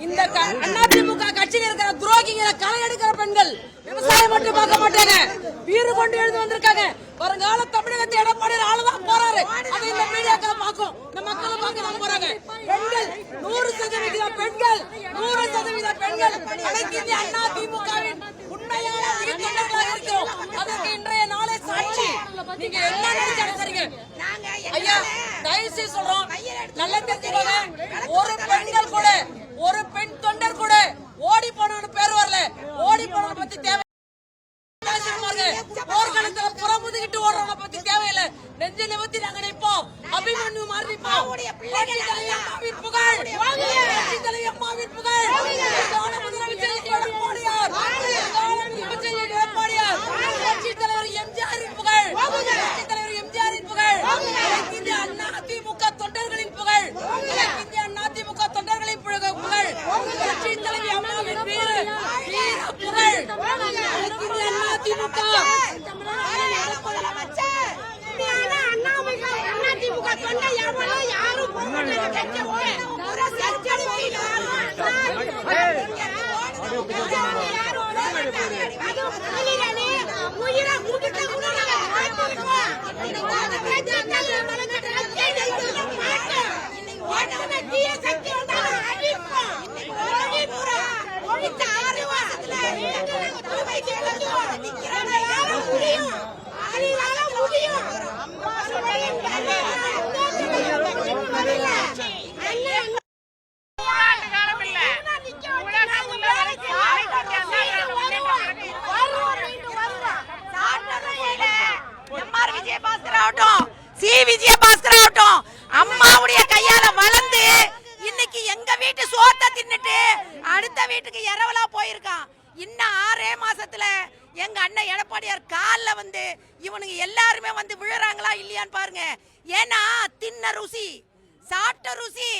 இந்த அதிமுக கட்சியில் இருக்கிற துரோகிகளை களை எடுக்கிற பெண்கள் விவசாயம் மட்டும் பார்க்க மாட்டாங்க, வீறு கொண்டு எழுந்து வந்திருக்காங்க. வருங்கால தமிழகத்தை எடப்பாடி ஆளுதான் போறாரு. அதை இந்த மீடியாக்களை பார்க்கும், இந்த மக்களும் பார்க்க போறாங்க. பெண்கள் 100% பெண்கள் 100% பெண்கள் அனைத்து இந்திய அதிமுகவின் உண்மையான தொண்டர்களாக இருக்கிறோம். அதற்கு இன்றைய நாளே சாட்சி. நீங்க என்ன நினைச்சாங்க ஐயா, தயவுசெய்து சொல்றோம், நல்ல தெரிஞ்சுக்கோங்க. ஒரு பெண்கள் கூட, ஒரு பெண் தொண்டர் கூட ஓடி போனவனு பேர் வரல. ஓடி போனவனை பத்தி தேவை, போர்க்களத்துல புறமுதுகிட்டு ஓடுறவனை பத்தி தேவையில்லை. நெஞ்சு நிமித்தி நாங்க நிற்போம், அபிமன்யு மாறி நிற்போம். அம்மாவின் புகழ், அம்மாவின் புகழ். முதலமைச்சர் எடப்பாடியார், முதலமைச்சர் எடப்பாடியார், கட்சித் தலைவர் எம்ஜிஆரின் புகழ், கட்சித் தலைவர் எம்ஜிஆரின் புகழ், இந்திய அண்ணா அதிமுக தொண்டர்களின் புகழ், இந்திய அண்ணா அதிமுக தொண்டர்களின் புகழ், கட்சித் தலைவர் அம்மாவின் வீர புகழ், இந்திய அண்ணா அதிமுக அம்மாவுடைய கையால வளர்ந்து இன்னைக்கு எங்க வீட்டு சோத்தை தின்னுட்டு அடுத்த வீட்டுக்கு இரவலா போயிருக்கான். இன்னும் 6 மாசத்துல எங்க அண்ணன் எடப்பாடியார் காலில் வந்து இவனுங்க எல்லாருமே வந்து விழுறாங்களா இல்லையான்னு பாருங்க. ஏன்னா தின்ன ருசி சாப்பிட்ட ருசி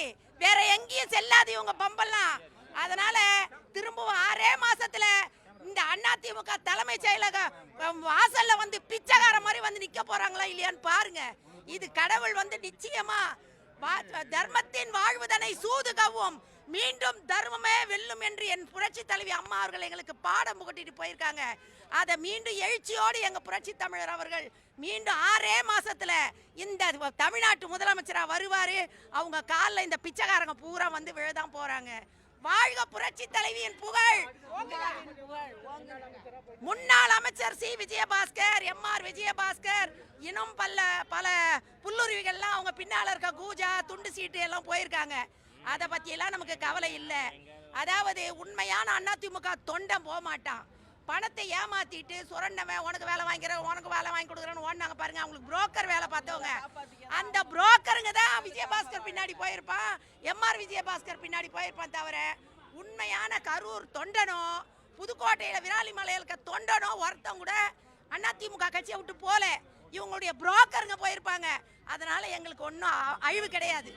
வேற எங்கேயும் செல்லாது இவங்க பம்பெல்லாம். அதனால திரும்பவும் 6 மாசத்துல இந்த அதிமுக தலைமை செயலக வாசல்ல வந்து பிச்சைக்கார மாதிரி வந்து நிக்க போறாங்களா இல்லையான்னு பாருங்க. இது கடவுள் வந்து நிச்சயமா தர்மத்தின் வாழ்வுதனை சூது கவ்வும், மீண்டும் தர்மமே வெல்லும் என்று என் புரட்சி தலைவி அம்மா அவர்கள் எங்களுக்கு பாடம் புகட்டிட்டு போயிருக்காங்க. அதை மீண்டும் எழுச்சியோடு எங்க புரட்சி தமிழர் அவர்கள் மீண்டும் 6 மாசத்துல இந்த தமிழ்நாட்டு முதலமைச்சரா வருவாரு. அவங்க காலில் இந்த பிச்சைக்காரங்க பூரா வந்து விழதான் போறாங்க. வாழ்க புரட்சி தலைவியின் புகழ். முன்னாள் அமைச்சர் சி விஜயபாஸ்கர், எம்ஆர் விஜயபாஸ்கர், இன்னும் பல புல்லுருவிகள்லாம் அவங்க பின்னால இருக்க கூஜா துண்டு சீட்டு எல்லாம் போயிருக்காங்க. அதை பத்தி எல்லாம் நமக்கு கவலை இல்லை. அதாவது உண்மையான அதிமுக தொண்டன் போக மாட்டான். பணத்தை ஏமாத்திட்டு சுரண்டவன் உனக்கு வேலை வாங்கிக்கிறேன் உனக்கு வேலை வாங்கி கொடுக்குறேன்னு ஓடினாங்க பாருங்க. அவங்களுக்கு புரோக்கர் வேலை பார்த்தவங்க. அந்த புரோக்கருங்க தான் விஜயபாஸ்கர் பின்னாடி போயிருப்பான், எம்ஆர் விஜயபாஸ்கர் பின்னாடி போயிருப்பான். தவிர உண்மையான கரூர் தொண்டனோ புதுக்கோட்டையில விராலிமலையில் இருக்க தொண்டனோ ஒருத்தம் கூட அதிமுக கட்சியை விட்டு போல. இவங்களுடைய புரோக்கருங்க போயிருப்பாங்க. அதனால எங்களுக்கு ஒன்றும் அழிவு கிடையாது.